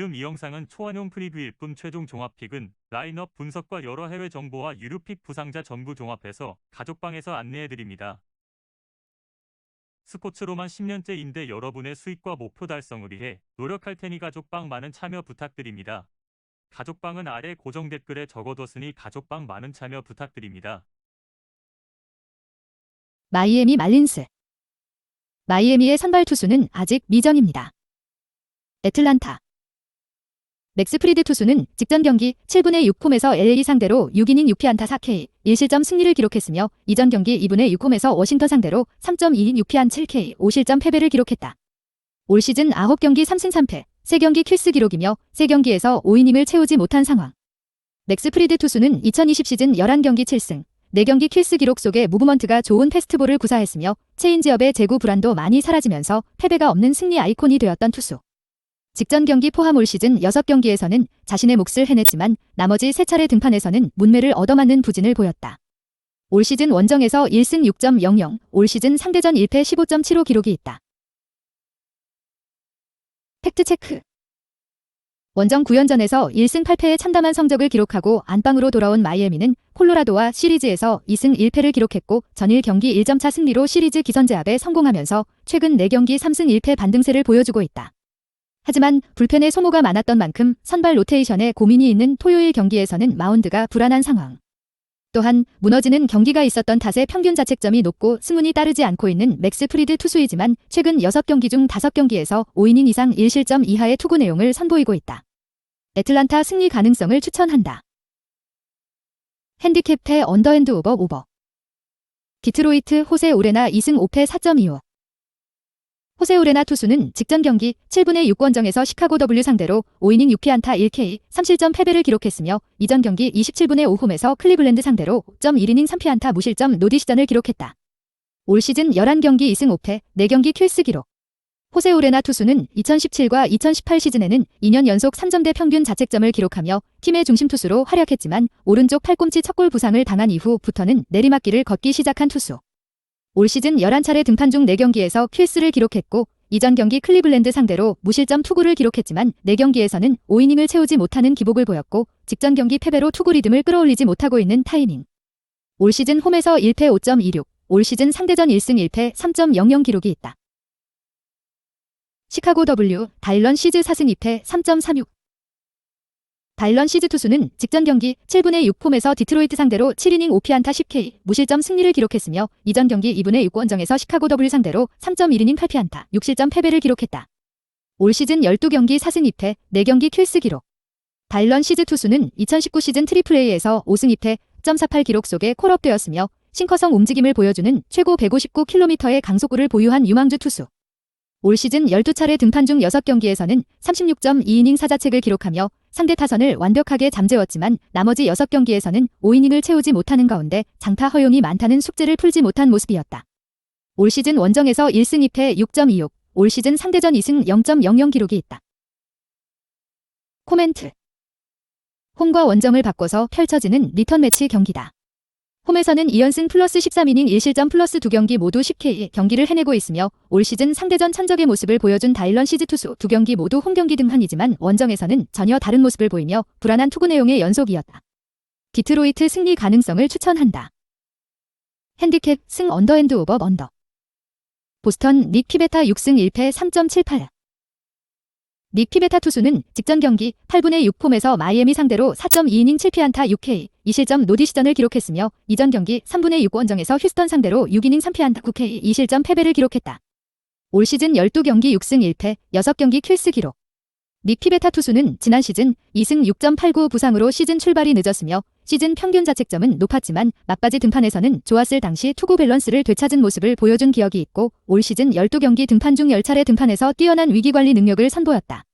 지금 이 영상은 초안용 프리뷰일 뿐 최종 종합픽은 라인업 분석과 여러 해외 정보와 유료픽 부상자 전부 종합해서 가족방에서 안내해드립니다. 스포츠로만 10년째인데 여러분의 수익과 목표 달성을 위해 노력할 테니 가족방 많은 참여 부탁드립니다. 가족방은 아래 고정 댓글에 적어뒀으니 가족방 많은 참여 부탁드립니다. 마이애미 말린스. 마이애미의 선발 투수는 아직 미정입니다. 애틀란타. 맥스 프리드 투수는 직전 경기 7분의 6홈에서 LA 상대로 6이닝 6피안타 4K 1실점 승리를 기록했으며 이전 경기 2분의 6홈에서 워싱턴 상대로 3.2이닝 6피안 7K 5실점 패배를 기록했다. 올 시즌 9경기 3승 3패, 3경기 킬스 기록이며 3경기에서 5이닝을 채우지 못한 상황. 맥스 프리드 투수는 2020 시즌 11경기 7승, 4경기 킬스 기록 속에 무브먼트가 좋은 패스트볼을 구사했으며 체인지업의 제구 불안도 많이 사라지면서 패배가 없는 승리 아이콘이 되었던 투수. 직전 경기 포함 올 시즌 6경기에서는 자신의 몫을 해냈지만 나머지 3차례 등판에서는 문매를 얻어맞는 부진을 보였다. 올 시즌 원정에서 1승 6.00, 올 시즌 상대전 1패 15.75 기록이 있다. 팩트체크. 원정 9연전에서 1승 8패의 참담한 성적을 기록하고 안방으로 돌아온 마이애미는 콜로라도와 시리즈에서 2승 1패를 기록했고 전일 경기 1점차 승리로 시리즈 기선제압에 성공하면서 최근 4경기 3승 1패 반등세를 보여주고 있다. 하지만 불펜의 소모가 많았던 만큼 선발 로테이션에 고민이 있는 토요일 경기에서는 마운드가 불안한 상황. 또한 무너지는 경기가 있었던 탓에 평균 자책점이 높고 승운이 따르지 않고 있는 맥스 프리드 투수이지만 최근 6경기 중 5경기에서 5이닝 이상 1실점 이하의 투구 내용을 선보이고 있다. 애틀란타 승리 가능성을 추천한다. 핸디캡 언더핸드 오버. 디트로이트 호세 우레나 2승 5패 4.25. 호세 우레나 투수는 직전 경기 7분의 6원정에서 시카고 W 상대로 5이닝 6피안타 1K 3실점 패배를 기록했으며 이전 경기 27분의 5홈에서 클리블랜드 상대로 5.1이닝 3피안타 무실점 노디시전을 기록했다. 올 시즌 11경기 2승 5패, 4경기 킬스 기록. 호세 우레나 투수는 2017과 2018 시즌에는 2년 연속 3점대 평균 자책점을 기록하며 팀의 중심 투수로 활약했지만 오른쪽 팔꿈치 척골 부상을 당한 이후부터는 내리막길을 걷기 시작한 투수. 올 시즌 11차례 등판 중 4경기에서 킬스를 기록했고 이전 경기 클리블랜드 상대로 무실점 투구를 기록했지만 4경기에서는 5이닝을 채우지 못하는 기복을 보였고 직전 경기 패배로 투구 리듬을 끌어올리지 못하고 있는 타이밍. 올 시즌 홈에서 1패 5.26, 올 시즌 상대전 1승 1패 3.00 기록이 있다. 시카고 W, 다일런 시즈 4승 2패 3.36. 다일런 시즈 투수는 직전 경기 7분의 6홈에서 디트로이트 상대로 7이닝 5피안타 10K 무실점 승리를 기록했으며 이전 경기 2분의 6원정에서 시카고 W 상대로 3.1이닝 8피안타 6실점 패배를 기록했다. 올 시즌 12경기 4승 2패, 4경기 킬스 기록. 다일런 시즈 투수는 2019 시즌 트리플A에서 5승 2패 1.48 기록 속에 콜업되었으며 싱커성 움직임을 보여주는 최고 159km의 강속구를 보유한 유망주 투수. 올 시즌 12차례 등판 중 6경기에서는 36.2이닝 사자책을 기록하며 상대 타선을 완벽하게 잠재웠지만 나머지 6경기에서는 5이닝을 채우지 못하는 가운데 장타 허용이 많다는 숙제를 풀지 못한 모습이었다. 올 시즌 원정에서 1승 2패 6.26, 올 시즌 상대전 2승 0.00 기록이 있다. 코멘트. 홈과 원정을 바꿔서 펼쳐지는 리턴 매치 경기다. 홈에서는 2연승 플러스 13이닝 1실점 플러스 2경기 모두 10K 경기를 해내고 있으며 올 시즌 상대전 천적의 모습을 보여준 다일런 시즈 투수 2경기 모두 홈경기 등판이지만 원정에서는 전혀 다른 모습을 보이며 불안한 투구 내용의 연속이었다. 디트로이트 승리 가능성을 추천한다. 핸디캡 승 언더핸드 오버 언더. 보스턴 닉 피베타 6승 1패 3.78. 닉 피베타 투수는 직전 경기 8분의 6홈에서 마이애미 상대로 4.2이닝 7피안타 6K 2실점 노디시전을 기록했으며 이전 경기 3분의 6원정에서 휴스턴 상대로 6이닝 3피안타 9K 2실점 패배를 기록했다. 올 시즌 12경기 6승 1패 6경기 킬스 기록. 닉 피베타 투수는 지난 시즌 2승 6.89 부상으로 시즌 출발이 늦었으며 시즌 평균 자책점은 높았지만 막바지 등판에서는 좋았을 당시 투구 밸런스를 되찾은 모습을 보여준 기억이 있고 올 시즌 12경기 등판 중 10차례 등판에서 뛰어난 위기관리 능력을 선보였다.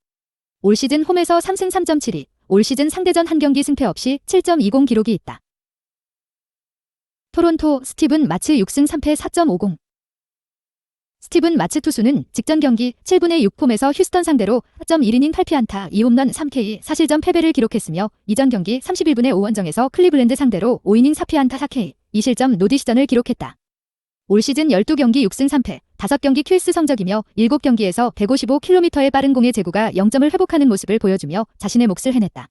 올 시즌 홈에서 3승 3.72, 올 시즌 상대전 1경기 승패 없이 7.20 기록이 있다. 토론토 스티븐 마츠 6승 3패 4.50. 스티븐 마츠 투수는 직전 경기 7분의 6홈에서 휴스턴 상대로 4.1이닝 8피안타 2홈런 3K 4실점 패배를 기록했으며 이전 경기 31분의 5원정에서 클리블랜드 상대로 5이닝 4피안타 4K 2실점 노디시전을 기록했다. 올 시즌 12경기 6승 3패 5경기 킬스 성적이며 7경기에서 155km의 빠른 공의 제구가 0점을 회복하는 모습을 보여주며 자신의 몫을 해냈다.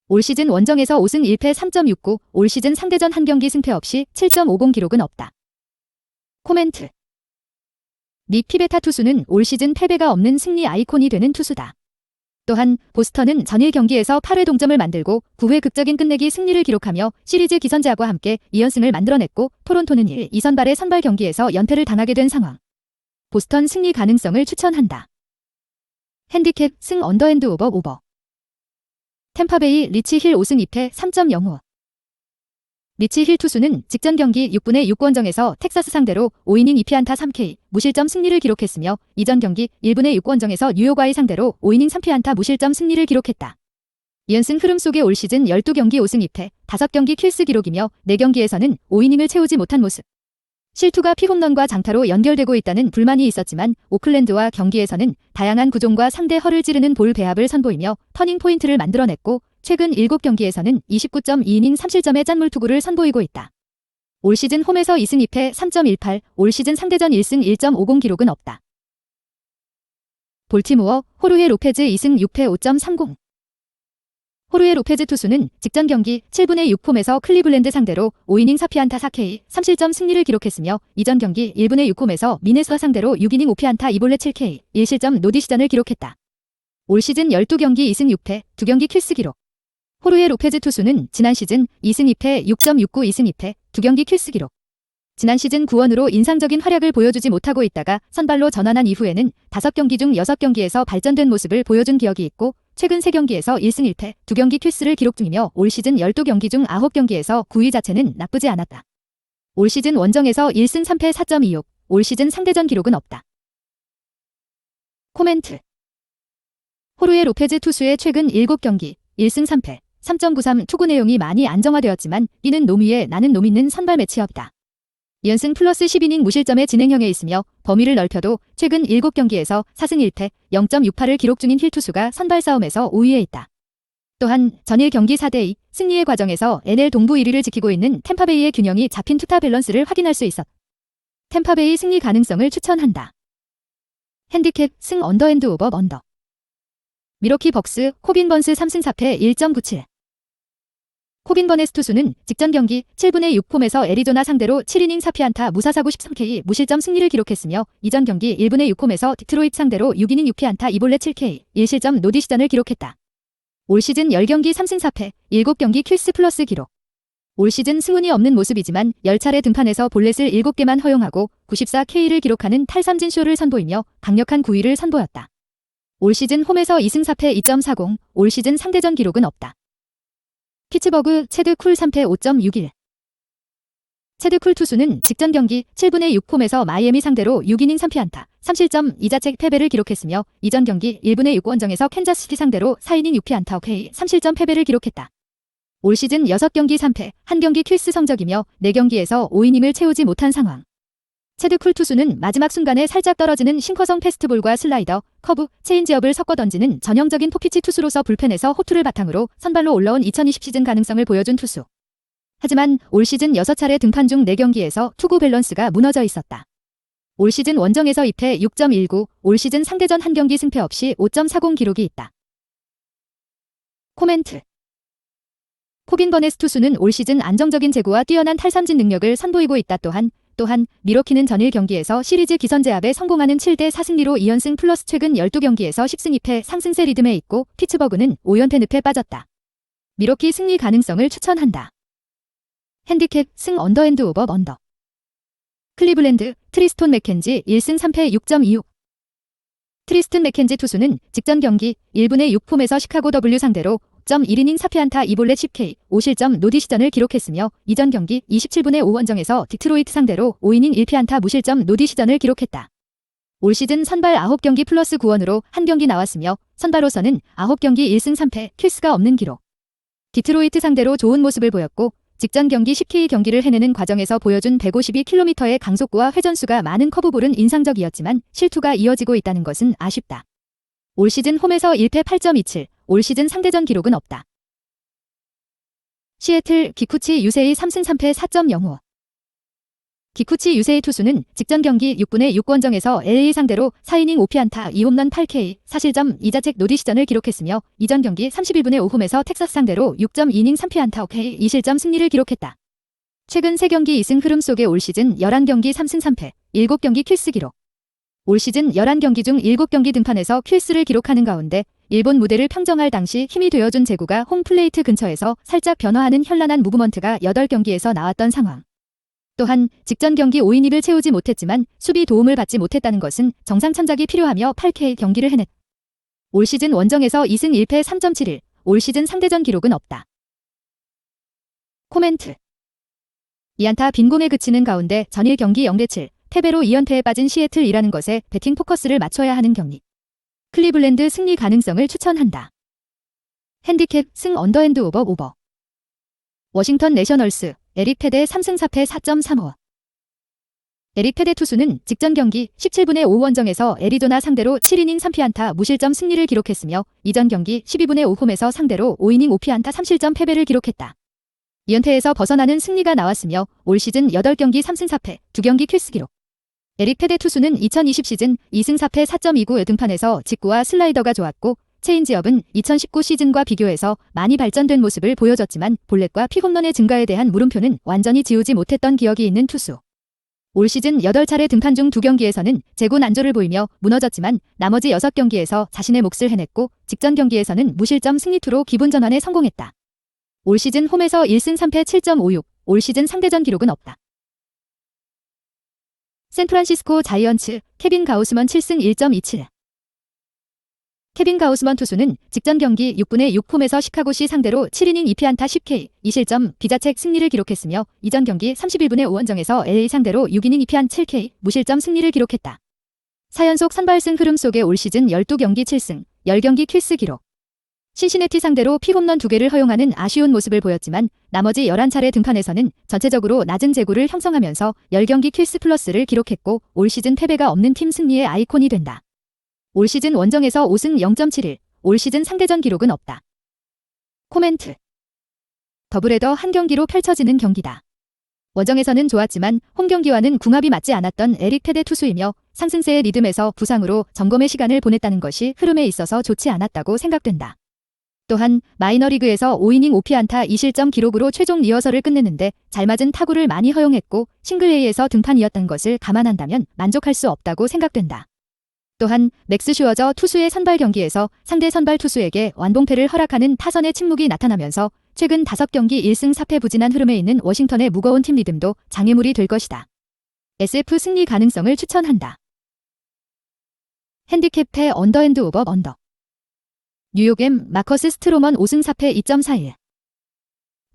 올 시즌 원정에서 5승 1패 3.69, 올 시즌 상대전 한 경기 승패 없이 7.50 기록은 없다. 코멘트. 닉 피베타 투수는 올 시즌 패배가 없는 승리 아이콘이 되는 투수다. 또한 보스턴은 전일 경기에서 8회 동점을 만들고 9회 극적인 끝내기 승리를 기록하며 시리즈 기선제압과 함께 2연승을 만들어냈고 토론토는 2선발의 선발 경기에서 연패를 당하게 된 상황. 보스턴 승리 가능성을 추천한다. 핸디캡 승 언더핸드 오버. 템파베이 리치 힐 5승 2패 3.05. 리치 힐 투수는 직전 경기 6분의 6원정에서 텍사스 상대로 5이닝 2피안타 3K 무실점 승리를 기록했으며 이전 경기 1분의 6원정에서 뉴욕와의 상대로 5이닝 3피안타 무실점 승리를 기록했다. 이연승 흐름 속에 올 시즌 12경기 5승 2패 5경기 킬스 기록이며 4경기에서는 5이닝을 채우지 못한 모습. 실투가 피홈런과 장타로 연결되고 있다는 불만이 있었지만 오클랜드와 경기에서는 다양한 구종과 상대 허를 찌르는 볼 배합을 선보이며 터닝 포인트를 만들어냈고 최근 7경기에서는 29.2이닝 3실점의 짠물 투구를 선보이고 있다. 올 시즌 홈에서 2승 2패 3.18, 올 시즌 상대전 1승 1.50 기록은 없다. 볼티모어, 호르헤 로페즈 2승 6패 5.30. 호르헤 로페즈 투수는 직전 경기 7분의 6홈에서 클리블랜드 상대로 5이닝 4피안타 4K 3실점 승리를 기록했으며 이전 경기 1분의 6홈에서 미네소타 상대로 6이닝 5피안타 2볼넷 7K 1실점 노디 시전을 기록했다. 올 시즌 12경기 2승 6패 2경기 킬스 기록. 호르헤 로페즈 투수는 지난 시즌 2승 2패 6.69 2승 2패 2경기 킬스 기록. 지난 시즌 구원으로 인상적인 활약을 보여주지 못하고 있다가 선발로 전환한 이후에는 5경기 중 6경기에서 발전된 모습을 보여준 기억이 있고 최근 3경기에서 1승 1패 2경기 킬스를 기록 중이며 올 시즌 12경기 중 9경기에서 9위 자체는 나쁘지 않았다. 올 시즌 원정에서 1승 3패 4.26, 올 시즌 상대전 기록은 없다. 코멘트. 호르헤 로페즈 투수의 최근 7경기 1승 3패 3.93 투구 내용이 많이 안정화되었지만 이는 놈 위에 나는 놈 있는 선발 매치업이다. 2연승 플러스 10이닝 무실점의 진행형에 있으며 범위를 넓혀도 최근 7경기에서 4승 1패 0.68을 기록 중인 힐 투수가 선발 싸움에서 5위에 있다. 또한 전일 경기 4대2 승리의 과정에서 NL 동부 1위를 지키고 있는 템파베이의 균형이 잡힌 투타 밸런스를 확인할 수 있었다. 템파베이 승리 가능성을 추천한다. 핸디캡 승 언더핸드 오버 언더. 미러키 벅스 코빈 번스 3승 4패 1.97. 코빈 버네스 투수는 직전 경기 7분의 6홈에서 애리조나 상대로 7이닝 4피안타 무사사구 13K 무실점 승리를 기록했으며 이전 경기 1분의 6홈에서 디트로이트 상대로 6이닝 6피안타 2볼넷 7K 1실점 노디 시전을 기록했다. 올 시즌 10경기 3승 4패 7경기 킬스 플러스 기록. 올 시즌 승운이 없는 모습이지만 10차례 등판에서 볼넷을 7개만 허용하고 94K를 기록하는 탈삼진 쇼를 선보이며 강력한 9위를 선보였다. 올 시즌 홈에서 2승 4패 2.40, 올 시즌 상대전 기록은 없다. 피츠버그 체드 쿨 3패 5.61. 체드 쿨 투수는 직전 경기 7분의 6홈에서 마이애미 상대로 6이닝 3피안타 3실점 2자책 패배를 기록했으며 이전 경기 1분의 6원정에서 캔자스시티 상대로 4이닝 6피안타 K 3실점 패배를 기록했다. 올 시즌 6경기 3패 1경기 킬스 성적이며 4경기에서 5이닝을 채우지 못한 상황. 체드 쿨 투수는 마지막 순간에 살짝 떨어지는 싱커성 패스트볼과 슬라이더, 커브, 체인지업을 섞어 던지는 전형적인 포피치 투수로서 불펜에서 호투를 바탕으로 선발로 올라온 2020 시즌 가능성을 보여준 투수. 하지만 올 시즌 6차례 등판 중 4경기에서 투구 밸런스가 무너져 있었다. 올 시즌 원정에서 2패 6.19, 올 시즌 상대전 한 경기 승패 없이 5.40 기록이 있다. 코멘트. 코빈 버네스 투수는 올 시즌 안정적인 제구와 뛰어난 탈삼진 능력을 선보이고 있다. 또한 미러키는 전일 경기에서 시리즈 기선제압에 성공하는 7대4 승리로 2연승 플러스 최근 12경기에서 10승 2패 상승세 리듬에 있고 피츠버그는 5연패 늪에 빠졌다. 미러키 승리 가능성을 추천한다. 핸디캡 승 언더핸드 오버 언더. 클리블랜드 트리스톤 맥켄지 1승 3패 6.26. 트리스톤 맥켄지 투수는 직전 경기 1분의 6홈에서 시카고 W 상대로 1이닝 4피안타 2볼넷 10K 5실점 노디 시전을 기록했으며 이전 경기 27분의 5원정에서 디트로이트 상대로 5이닝 1피안타 무실점 노디 시전을 기록했다. 올 시즌 선발 9경기 플러스 9원으로 한 경기 나왔으며 선발로서는 9경기 1승 3패 킬스가 없는 기록. 디트로이트 상대로 좋은 모습을 보였고 직전 경기 10K 경기를 해내는 과정에서 보여준 152km의 강속구와 회전수가 많은 커브볼은 인상적이었지만 실투가 이어지고 있다는 것은 아쉽다. 올 시즌 홈에서 1패 8.27, 올 시즌 상대전 기록은 없다. 시애틀 기쿠치 유세이 3승 3패 4.05. 기쿠치 유세이 투수는 직전 경기 6분의 6원정에서 LA 상대로 4이닝 5피안타 2홈런 8K 4실점 2자책 노디시전을 기록했으며 이전 경기 31분의 5홈에서 텍사스 상대로 6.2이닝 3피안타 5K 2실점 승리를 기록했다. 최근 3경기 2승 흐름 속에 올 시즌 11경기 3승 3패 7경기 킬스 기록. 올 시즌 11경기 중 7경기 등판에서 킬스를 기록하는 가운데 일본 무대를 평정할 당시 힘이 되어준 제구가 홈플레이트 근처에서 살짝 변화하는 현란한 무브먼트가 8경기에서 나왔던 상황. 또한 직전 경기 5이닝을 채우지 못했지만 수비 도움을 받지 못했다는 것은 정상 참작이 필요하며 8K 경기를 해냈다. 올 시즌 원정에서 2승 1패 3.71, 올 시즌 상대전 기록은 없다. 코멘트. 2안타 빈공에 그치는 가운데 전일 경기 0대7, 패배로 2연패에 빠진 시애틀이라는 것에 배팅 포커스를 맞춰야 하는 경기. 클리블랜드 승리 가능성을 추천한다. 핸디캡 승 언더핸드 오버. 워싱턴 내셔널스 에릭 페데 3승 4패 4.35. 에릭 페데 투수는 직전 경기 17분의 5 원정에서 애리조나 상대로 7이닝 3피안타 무실점 승리를 기록했으며 이전 경기 12분의 5홈에서 상대로 5이닝 5피안타 3실점 패배를 기록했다. 2연패에서 벗어나는 승리가 나왔으며 올 시즌 8경기 3승 4패 2경기 킬스 기록. 에릭 페데 투수는 2020 시즌 2승 4패 4.29 등판에서 직구와 슬라이더가 좋았고 체인지업은 2019 시즌과 비교해서 많이 발전된 모습을 보여줬지만 볼넷과 피홈런의 증가에 대한 물음표는 완전히 지우지 못했던 기억이 있는 투수. 올 시즌 8차례 등판 중 2경기에서는 제구 난조를 보이며 무너졌지만 나머지 6경기에서 자신의 몫을 해냈고 직전 경기에서는 무실점 승리투로 기분 전환에 성공했다. 올 시즌 홈에서 1승 3패 7.56, 올 시즌 상대전 기록은 없다. 샌프란시스코 자이언츠 케빈 가우스먼 7승 1.27. 케빈 가우스먼 투수는 직전 경기 6분의 6홈에서 시카고시 상대로 7이닝 2피안타 10K 2실점 비자책 승리를 기록했으며 이전 경기 31분의 5원정에서 LA 상대로 6이닝 2피안 7K 무실점 승리를 기록했다. 4연속 선발승 흐름 속에 올 시즌 12경기 7승 10경기 킬스 기록. 신시내티 상대로 피홈런 2개를 허용하는 아쉬운 모습을 보였지만 나머지 11차례 등판에서는 전체적으로 낮은 제구를 형성하면서 10경기 킬스 플러스를 기록했고 올 시즌 패배가 없는 팀 승리의 아이콘이 된다. 올 시즌 원정에서 5승 0.71, 올 시즌 상대전 기록은 없다. 코멘트. 더블헤더 한 경기로 펼쳐지는 경기다. 원정에서는 좋았지만 홈경기와는 궁합이 맞지 않았던 에릭 페데 투수이며 상승세의 리듬에서 부상으로 점검의 시간을 보냈다는 것이 흐름에 있어서 좋지 않았다고 생각된다. 또한 마이너리그에서 5이닝 5피안타 2실점 기록으로 최종 리허설을 끝냈는데 잘 맞은 타구를 많이 허용했고 싱글A에서 등판이었던 것을 감안한다면 만족할 수 없다고 생각된다. 또한 맥스 슈어저 투수의 선발 경기에서 상대 선발 투수에게 완봉패를 허락하는 타선의 침묵이 나타나면서 최근 5경기 1승 4패 부진한 흐름에 있는 워싱턴의 무거운 팀 리듬도 장애물이 될 것이다. SF 승리 가능성을 추천한다. 핸디캡의 언더핸드 오버 언더. 뉴욕엠 마커스 스트로먼 5승 4패 2.41.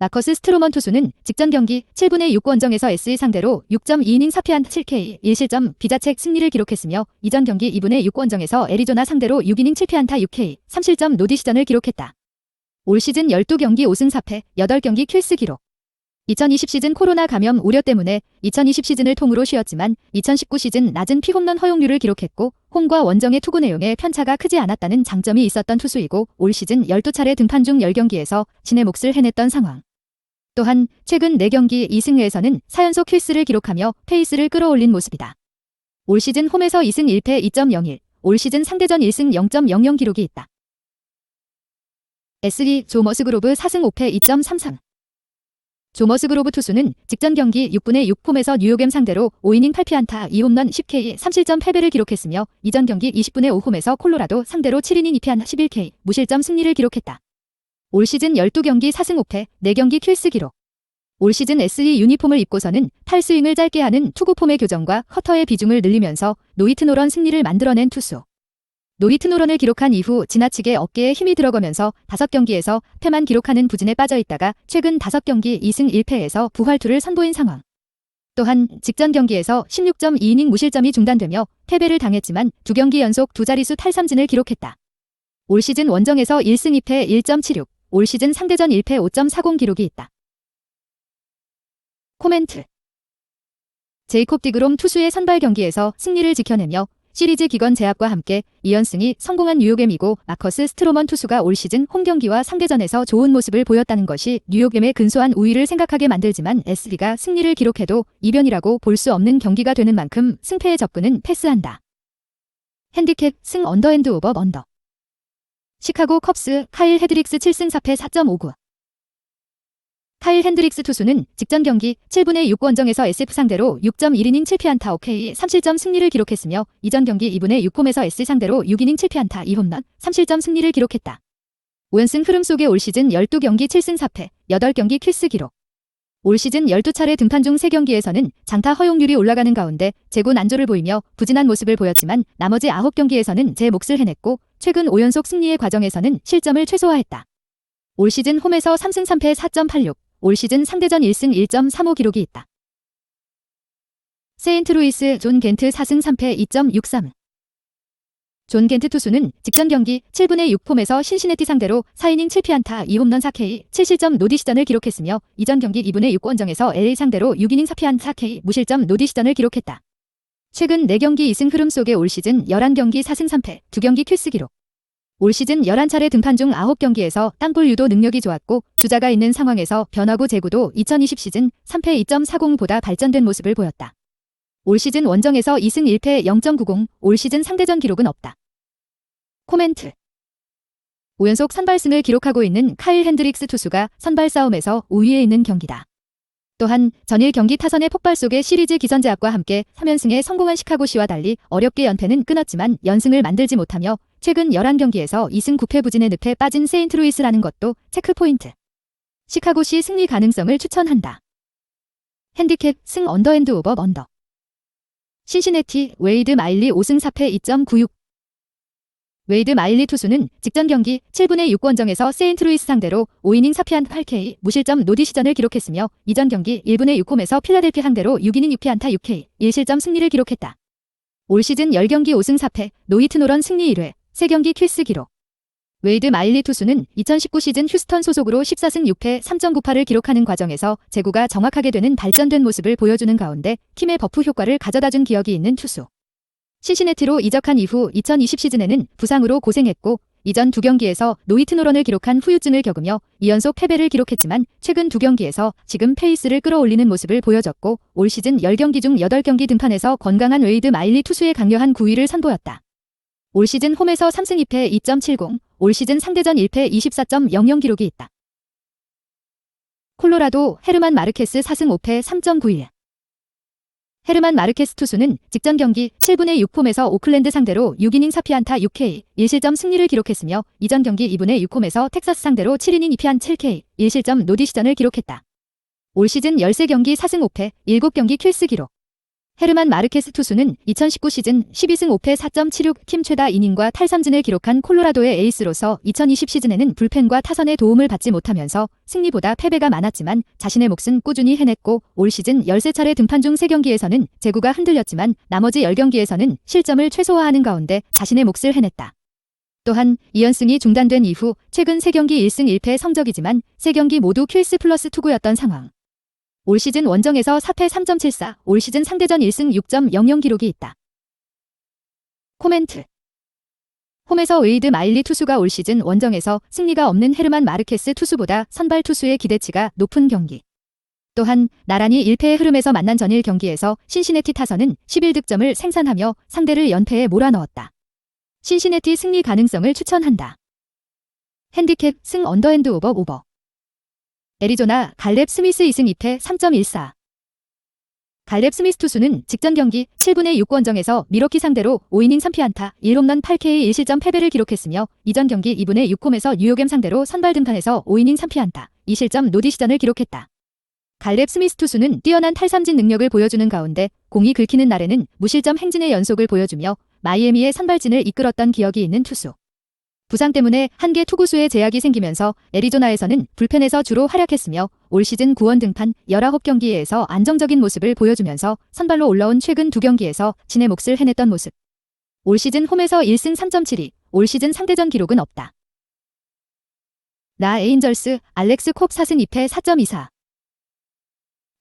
마커스 스트로먼 투수는 직전 경기 7분의 6 원정에서 SE 상대로 6.2이닝 4피안타 7K 1실점 비자책 승리를 기록했으며 이전 경기 2분의 6 원정에서 애리조나 상대로 6이닝 7피안타 6K 3실점 노디시전을 기록했다. 올 시즌 12경기 5승 4패 8경기 킬스 기록. 2020 시즌 코로나 감염 우려 때문에 2020 시즌을 통으로 쉬었지만 2019 시즌 낮은 피홈런 허용률을 기록했고 홈과 원정의 투구 내용에 편차가 크지 않았다는 장점이 있었던 투수이고 올 시즌 12차례 등판 중 10경기에서 진의 몫을 해냈던 상황. 또한 최근 4경기 2승에서는 4연속 킬스를 기록하며 페이스를 끌어올린 모습이다. 올 시즌 홈에서 2승 1패 2.01, 올 시즌 상대전 1승 0.00 기록이 있다. S2 조 머스그로브 4승 5패 2.33. 조 머스그로브 투수는 직전 경기 6분의 6홈에서 뉴욕엠 상대로 5이닝 8피안타 2홈런 10K 3실점 패배를 기록했으며 이전 경기 20분의 5홈에서 콜로라도 상대로 7이닝 2피안타 11K 무실점 승리를 기록했다. 올 시즌 12경기 4승 5패 4경기 킬스 기록. 올 시즌 SE 유니폼을 입고서는 탈스윙을 짧게 하는 투구 폼의 교정과 커터의 비중을 늘리면서 노히트노런 승리를 만들어낸 투수. 노히트노런을 기록한 이후 지나치게 어깨에 힘이 들어가면서 5경기에서 패만 기록하는 부진에 빠져있다가 최근 5경기 2승 1패에서 부활투를 선보인 상황. 또한 직전 경기에서 16.2이닝 무실점이 중단되며 패배를 당했지만 2경기 연속 2자릿수 탈삼진을 기록했다. 올 시즌 원정에서 1승 2패 1.76, 올 시즌 상대전 1패 5.40 기록이 있다. 코멘트. 제이콥 디그롬 투수의 선발 경기에서 승리를 지켜내며 시리즈 기권 제압과 함께 2연승이 성공한 뉴욕엠이고 마커스 스트로먼 투수가 올 시즌 홈경기와 상대전에서 좋은 모습을 보였다는 것이 뉴욕엠의 근소한 우위를 생각하게 만들지만 SB가 승리를 기록해도 이변이라고 볼 수 없는 경기가 되는 만큼 승패의 접근은 패스한다. 핸디캡 승 언더앤드 오버 언더. 시카고 컵스 카일 헤드릭스 7승 4패 4.59. 카일 핸드릭스 투수는 직전 경기 7분의 6 원정에서 SF 상대로 6.1이닝 7피안타 5K 3실점 승리를 기록했으며 이전 경기 2분의 6홈에서 S 상대로 6이닝 7피안타 2홈런 3실점 승리를 기록했다. 5연승 흐름 속에 올 시즌 12경기 7승 4패 8경기 퀴스 기록. 올 시즌 12차례 등판 중 3경기에서는 장타 허용률이 올라가는 가운데 제구 난조를 보이며 부진한 모습을 보였지만 나머지 9경기에서는 제 몫을 해냈고 최근 5연속 승리의 과정에서는 실점을 최소화했다. 올 시즌 홈에서 3승 3패 4.86, 올 시즌 상대전 1승 1.35 기록이 있다. 세인트루이스 존 겐트 4승 3패 2.63. 존 겐트 투수는 직전 경기 7분의 6홈에서 신시내티 상대로 4이닝 7피안타 2홈런 4K 7실점 노디시전을 기록했으며 이전 경기 2분의 6 원정에서 LA 상대로 6이닝 4피안타 4K 무실점 노디시전을 기록했다. 최근 4경기 2승 흐름 속에 올 시즌 11경기 4승 3패 2경기 퀴스 기록. 올 시즌 11차례 등판 중 9경기에서 땅볼 유도 능력이 좋았고 주자가 있는 상황에서 변화구 제구도 2020 시즌 3패 2.40보다 발전된 모습을 보였다. 올 시즌 원정에서 2승 1패 0.90, 올 시즌 상대전 기록은 없다. 코멘트. 5연속 선발승을 기록하고 있는 카일 핸드릭스 투수가 선발 싸움에서 우위에 있는 경기다. 또한 전일 경기 타선의 폭발 속에 시리즈 기선 제압과 함께 3연승에 성공한 시카고시와 달리 어렵게 연패는 끊었지만 연승을 만들지 못하며 최근 11경기에서 2승 9패 부진의 늪에 빠진 세인트루이스라는 것도 체크포인트. 시카고시 승리 가능성을 추천한다. 핸디캡 승 언더앤드 오버 언더. 신시내티 웨이드 마일리 5승 4패 2.96. 웨이드 마일리 투수는 직전 경기 7분의 6 원정에서 세인트루이스 상대로 5이닝 4피안타 8K 무실점 노디시전을 기록했으며 이전 경기 1분의 6홈에서 필라델피아 상대로 6이닝 6피안타 6K 1실점 승리를 기록했다. 올 시즌 10경기 5승 4패 노히트 노런 승리 1회 3경기 퀴스 기록. 웨이드 마일리 투수는 2019 시즌 휴스턴 소속으로 14승 6패 3.98을 기록하는 과정에서 제구가 정확하게 되는 발전된 모습을 보여주는 가운데 킴의 버프 효과를 가져다준 기억이 있는 투수. 신시내티로 이적한 이후 2020 시즌에는 부상으로 고생했고 이전 2경기에서 노히트 노런을 기록한 후유증을 겪으며 2연속 패배를 기록했지만 최근 2경기에서 지금 페이스를 끌어올리는 모습을 보여줬고 올 시즌 10경기 중 8경기 등판에서 건강한 웨이드 마일리 투수의 강력한 구위를 선보였다. 올 시즌 홈에서 3승 2패 2.70, 올 시즌 상대전 1패 24.00 기록이 있다. 콜로라도 헤르만 마르케스 4승 5패 3.91. 헤르만 마르케스 투수는 직전 경기 7분의 6홈에서 오클랜드 상대로 6이닝 4피안타 6K 1실점 승리를 기록했으며 이전 경기 2분의 6홈에서 텍사스 상대로 7이닝 2피안 7K 1실점 노디시전을 기록했다. 올 시즌 13경기 4승 5패 7경기 퀴스 기록. 헤르만 마르케스 투수는 2019 시즌 12승 5패 4.76 팀 최다 이닝과 탈삼진을 기록한 콜로라도의 에이스로서 2020 시즌에는 불펜과 타선의 도움을 받지 못하면서 승리보다 패배가 많았지만 자신의 몫은 꾸준히 해냈고 올 시즌 13차례 등판 중 3경기에서는 제구가 흔들렸지만 나머지 10경기에서는 실점을 최소화하는 가운데 자신의 몫을 해냈다. 또한 2연승이 중단된 이후 최근 3경기 1승 1패 성적이지만 3경기 모두 퀴스 플러스 투구였던 상황. 올 시즌 원정에서 4패 3.74, 올 시즌 상대전 1승 6.00 기록이 있다. 코멘트. 홈에서 웨이드 마일리 투수가 올 시즌 원정에서 승리가 없는 헤르만 마르케스 투수보다 선발 투수의 기대치가 높은 경기. 또한 나란히 1패의 흐름에서 만난 전일 경기에서 신시내티 타선은 11득점을 생산하며 상대를 연패에 몰아넣었다. 신시내티 승리 가능성을 추천한다. 핸디캡 승 언더핸드 오버. 애리조나 갈렙 스미스 2승 2패 3.14. 갈렙 스미스 투수는 직전 경기 7분의 6 원정에서 미러키 상대로 5이닝 3피안타 1홈런 8K 1실점 패배를 기록했으며 이전 경기 2분의 6홈에서 뉴욕엠 상대로 선발 등판에서 5이닝 3피안타 2실점 노디시전을 기록했다. 갈렙 스미스 투수는 뛰어난 탈삼진 능력을 보여주는 가운데 공이 긁히는 날에는 무실점 행진의 연속을 보여주며 마이애미의 선발진을 이끌었던 기억이 있는 투수. 부상 때문에 한개 투구수에 제약이 생기면서 애리조나에서는 불펜에서 주로 활약했으며 올 시즌 9원 등판 19경기에서 안정적인 모습을 보여주면서 선발로 올라온 최근 2경기에서 진의 몫을 해냈던 모습. 올 시즌 홈에서 1승 3.72, 올 시즌 상대전 기록은 없다. 나 에인절스 알렉스 콕 4승 2패 4.24.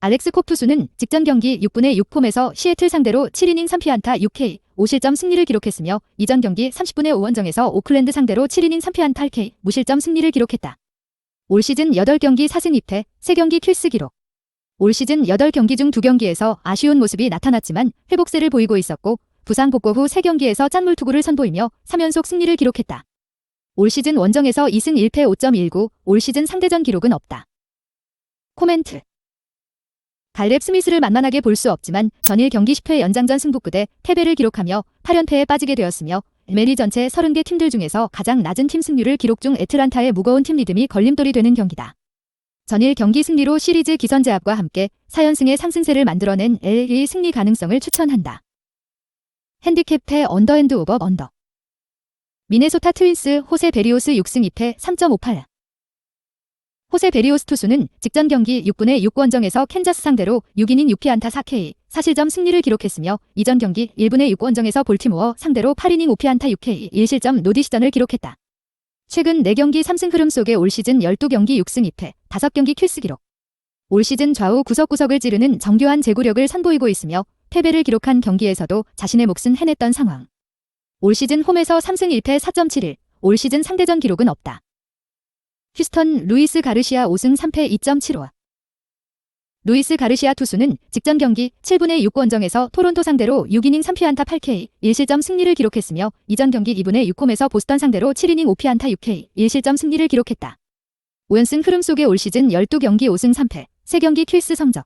알렉스 콕 투수는 직전 경기 6분의 6폼에서 시애틀 상대로 7이닝 3피안타 6K, 5실점 승리를 기록했으며 이전 경기 30분의 5원정에서 오클랜드 상대로 7이닝 3피안타 8K, 무실점 승리를 기록했다. 올 시즌 8경기 4승 2패, 3경기 킬스 기록. 올 시즌 8경기 중 2경기에서 아쉬운 모습이 나타났지만 회복세를 보이고 있었고 부상 복구 후 3경기에서 짠물 투구를 선보이며 3연속 승리를 기록했다. 올 시즌 원정에서 2승 1패 5.19, 올 시즌 상대전 기록은 없다. 코멘트. 갈렙 스미스를 만만하게 볼 수 없지만 전일 경기 10회 연장전 승부 끝에 패배를 기록하며 8연패에 빠지게 되었으며 MLB 전체 30개 팀들 중에서 가장 낮은 팀 승률을 기록 중 애틀란타의 무거운 팀 리듬이 걸림돌이 되는 경기다. 전일 경기 승리로 시리즈 기선 제압과 함께 4연승의 상승세를 만들어낸 LA의 승리 가능성을 추천한다. 핸디캡 언더핸드 오버 언더. 미네소타 트윈스 호세 베리오스 6승 2패 3.58. 호세 베리오스 투수는 직전 경기 6분의 6원정에서 캔자스 상대로 6이닝 6피안타 4K, 4실점 승리를 기록했으며 이전 경기 1분의 6원정에서 볼티모어 상대로 8이닝 5피안타 6K, 1실점 노디시전을 기록했다. 최근 4경기 3승 흐름 속에 올 시즌 12경기 6승 2패, 5경기 킬스 기록. 올 시즌 좌우 구석구석을 찌르는 정교한 제구력을 선보이고 있으며 패배를 기록한 경기에서도 자신의 몫은 해냈던 상황. 올 시즌 홈에서 3승 1패 4.71, 올 시즌 상대전 기록은 없다. 휴스턴 루이스 가르시아 5승 3패 2.75. 루이스 가르시아 투수는 직전 경기 7분의 6원정에서 토론토 상대로 6이닝 3피안타 8K, 1실점 승리를 기록했으며 이전 경기 2분의 6홈에서 보스턴 상대로 7이닝 5피안타 6K, 1실점 승리를 기록했다. 5연승 흐름 속에 올 시즌 12경기 5승 3패, 3경기 킬스 성적.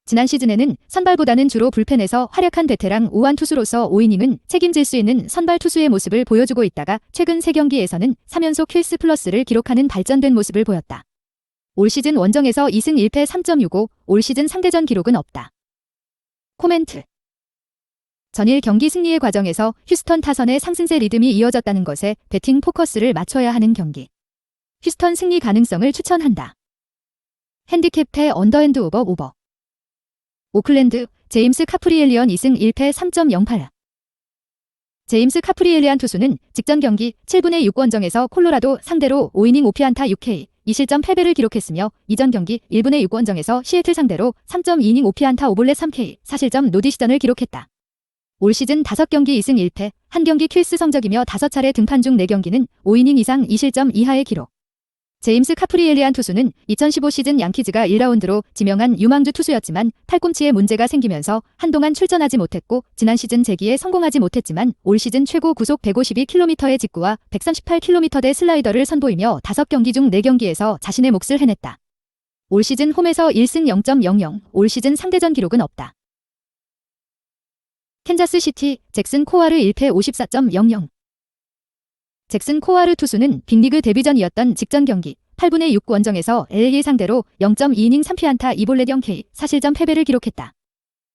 지난 시즌에는 선발보다는 주로 불펜에서 활약한 베테랑 우완 투수로서 5이닝은 책임질 수 있는 선발 투수의 모습을 보여주고 있다가 최근 3경기에서는 3연속 킬스 플러스를 기록하는 발전된 모습을 보였다. 올 시즌 원정에서 2승 1패 3.65, 올 시즌 상대전 기록은 없다. 코멘트. 전일 경기 승리의 과정에서 휴스턴 타선의 상승세 리듬이 이어졌다는 것에 배팅 포커스를 맞춰야 하는 경기. 휴스턴 승리 가능성을 추천한다. 핸디캡 언더핸드 오버. 오클랜드, 제임스 카프리엘리언 2승 1패 3.08. 제임스 카프리엘리안 투수는 직전 경기 7분의 6원정에서 콜로라도 상대로 5이닝 5피안타 6K, 2실점 패배를 기록했으며 이전 경기 1분의 6원정에서 시애틀 상대로 3.2이닝 5피안타 5볼넷 3K, 4실점 노디시전을 기록했다. 올 시즌 5경기 2승 1패, 1경기 킬스 성적이며 5차례 등판 중 4경기는 5이닝 이상 2실점 이하의 기록. 제임스 카프리엘리안 투수는 2015 시즌 양키즈가 1라운드로 지명한 유망주 투수였지만 팔꿈치에 문제가 생기면서 한동안 출전하지 못했고 지난 시즌 재기에 성공하지 못했지만 올 시즌 최고 구속 152km의 직구와 138km대 슬라이더를 선보이며 5경기 중 4경기에서 자신의 몫을 해냈다. 올 시즌 홈에서 1승 0.00, 올 시즌 상대전 기록은 없다. 캔자스 시티, 잭슨 코아르 1패 54.00. 잭슨 코아르 투수는 빅리그 데뷔전이었던 직전 경기 8분의 6원정에서 LA 상대로 0.2이닝 3피안타 2볼넷 0K, 4실점 패배를 기록했다.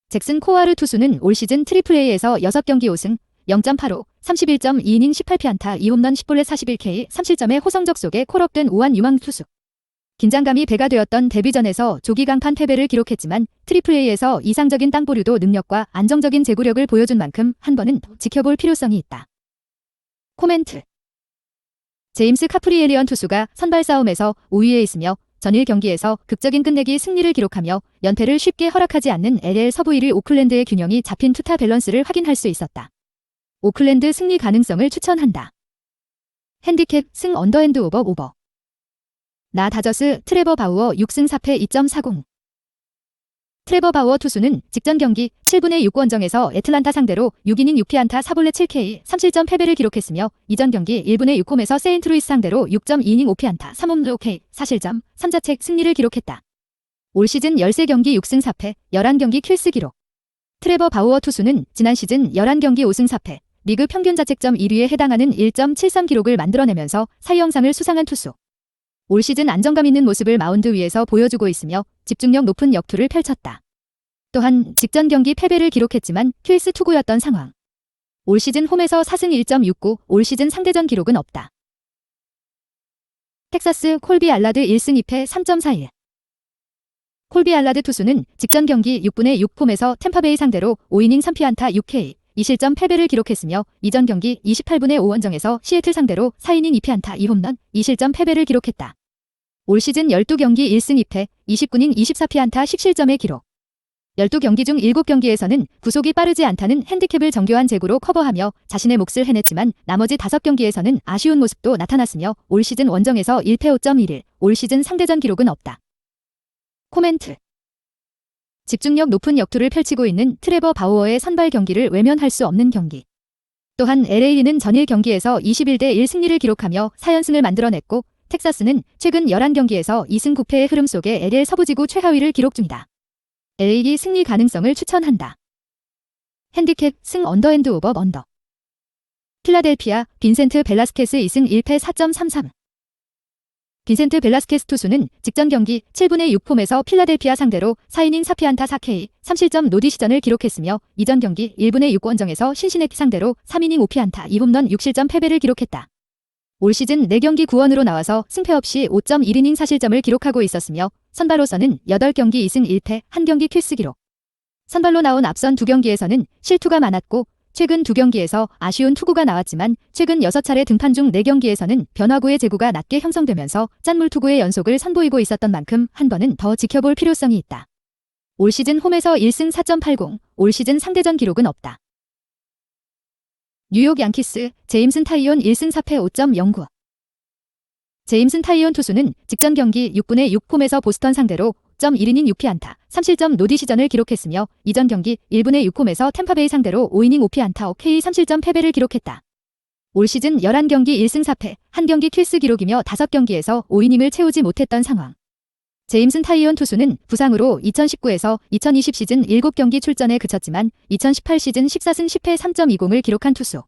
잭슨 코아르 투수는 올 시즌 트리플A에서 6경기 5승, 0.85, 31.2이닝 18피안타 2홈런 10볼넷 41K, 3실점의 호성적 속에 콜업된 우한 유망 투수. 긴장감이 배가 되었던 데뷔전에서 조기 강판 패배를 기록했지만 트리플A에서 이상적인 땅보류도 능력과 안정적인 제구력을 보여준 만큼 한 번은 더 지켜볼 필요성이 있다. 코멘트. 제임스 카프리엘리언 투수가 선발 싸움에서 우위에 있으며 전일 경기에서 극적인 끝내기 승리를 기록하며 연패를 쉽게 허락하지 않는 LL 서부 1위 오클랜드의 균형이 잡힌 투타 밸런스를 확인할 수 있었다. 오클랜드 승리 가능성을 추천한다. 핸디캡 승 언더핸드 오버. 나 다저스 트레버 바우어 6승 4패 2.40. 트레버 바우어 투수는 직전 경기 7분의 6원정에서 애틀란타 상대로 6이닝 6피안타 4볼넷 7K, 3실점 패배를 기록했으며 이전 경기 1분의 6홈에서 세인트루이스 상대로 6.2이닝 5피안타 3홈런 5K, 4실점, 3자책 승리를 기록했다. 올 시즌 13경기 6승 4패, 11경기 킬스 기록. 트레버 바우어 투수는 지난 시즌 11경기 5승 4패, 리그 평균 자책점 1위에 해당하는 1.73 기록을 만들어내면서 사이 영상을 수상한 투수. 올 시즌 안정감 있는 모습을 마운드 위에서 보여주고 있으며 집중력 높은 역투를 펼쳤다. 또한 직전 경기 패배를 기록했지만 킬스 투구였던 상황. 올 시즌 홈에서 4승 1.69, 올 시즌 상대전 기록은 없다. 텍사스 콜비 알라드 1승 2패 3.41. 콜비 알라드 투수는 직전 경기 6분의 6홈에서 템파베이 상대로 5이닝 3피안타 6K, 2실점 패배를 기록했으며 이전 경기 28분의 5원정에서 시애틀 상대로 4이닝 2피안타 2홈런, 2실점 패배를 기록했다. 올 시즌 12경기 1승 2패, 20군인 24피안타 10실점의 기록. 12경기 중 7경기에서는 구속이 빠르지 않다는 핸디캡을 정교한 제구로 커버하며 자신의 몫을 해냈지만 나머지 5경기에서는 아쉬운 모습도 나타났으며 올 시즌 원정에서 1패 5.11, 올 시즌 상대전 기록은 없다. 코멘트. 집중력 높은 역투를 펼치고 있는 트레버 바우어의 선발 경기를 외면할 수 없는 경기. 또한 LA는 전일 경기에서 21대 1 승리를 기록하며 4연승을 만들어냈고 텍사스는 최근 11경기에서 2승 9패의 흐름 속에 LL 서부지구 최하위를 기록 중이다. LA 승리 가능성을 추천한다. 핸디캡 승 언더앤드 오버 언더. 필라델피아 빈센트 벨라스케스 2승 1패 4.33. 빈센트 벨라스케스 투수는 직전 경기 7분의 6 폼에서 필라델피아 상대로 4이닝 4피안타 4K, 3실점 노디 시전을 기록했으며 이전 경기 1분의 6 원정에서 신시내티 상대로 3이닝 5피안타 2홈런 6실점 패배를 기록했다. 올 시즌 4경기 9원으로 나와서 승패 없이 5.1이닝 4실점을 기록하고 있었으며 선발로서는 8경기 2승 1패 1경기 퀴스 기록. 선발로 나온 앞선 2경기에서는 실투가 많았고 최근 2경기에서 아쉬운 투구가 나왔지만 최근 6차례 등판 중 4경기에서는 변화구의 제구가 낮게 형성되면서 짠물 투구의 연속을 선보이고 있었던 만큼 한 번은 더 지켜볼 필요성이 있다. 올 시즌 홈에서 1승 4.80, 올 시즌 상대전 기록은 없다. 뉴욕 양키스 제임슨 타이온 1승 4패 5.09. 제임슨 타이온 투수는 직전 경기 6분의 6 폼에서 보스턴 상대로 5.1이닝 6피안타, 3실점 노디 시전을 기록했으며 이전 경기 1분의 6 폼에서 템파베이 상대로 5이닝 5피안타 5K 3실점 패배를 기록했다. 올 시즌 11경기 1승 4패, 1경기 퀴스 기록이며 5경기에서 5이닝을 채우지 못했던 상황. 제임슨 타이온 투수는 부상으로 2019에서 2020 시즌 7경기 출전에 그쳤지만 2018 시즌 14승 10패 3.20을 기록한 투수.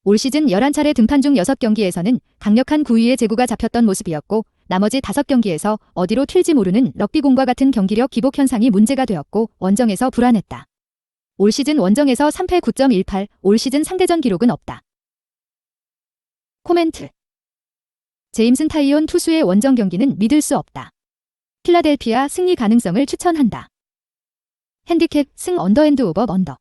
올 시즌 11차례 등판 중 6경기에서는 강력한 구위의 제구가 잡혔던 모습이었고 나머지 5경기에서 어디로 튈지 모르는 럭비공과 같은 경기력 기복 현상이 문제가 되었고 원정에서 불안했다. 올 시즌 원정에서 3패 9.18, 올 시즌 상대전 기록은 없다. 코멘트. 제임슨 타이온 투수의 원정 경기는 믿을 수 없다. 필라델피아 승리 가능성을 추천한다. 핸디캡 승 언더앤드 오버 언더.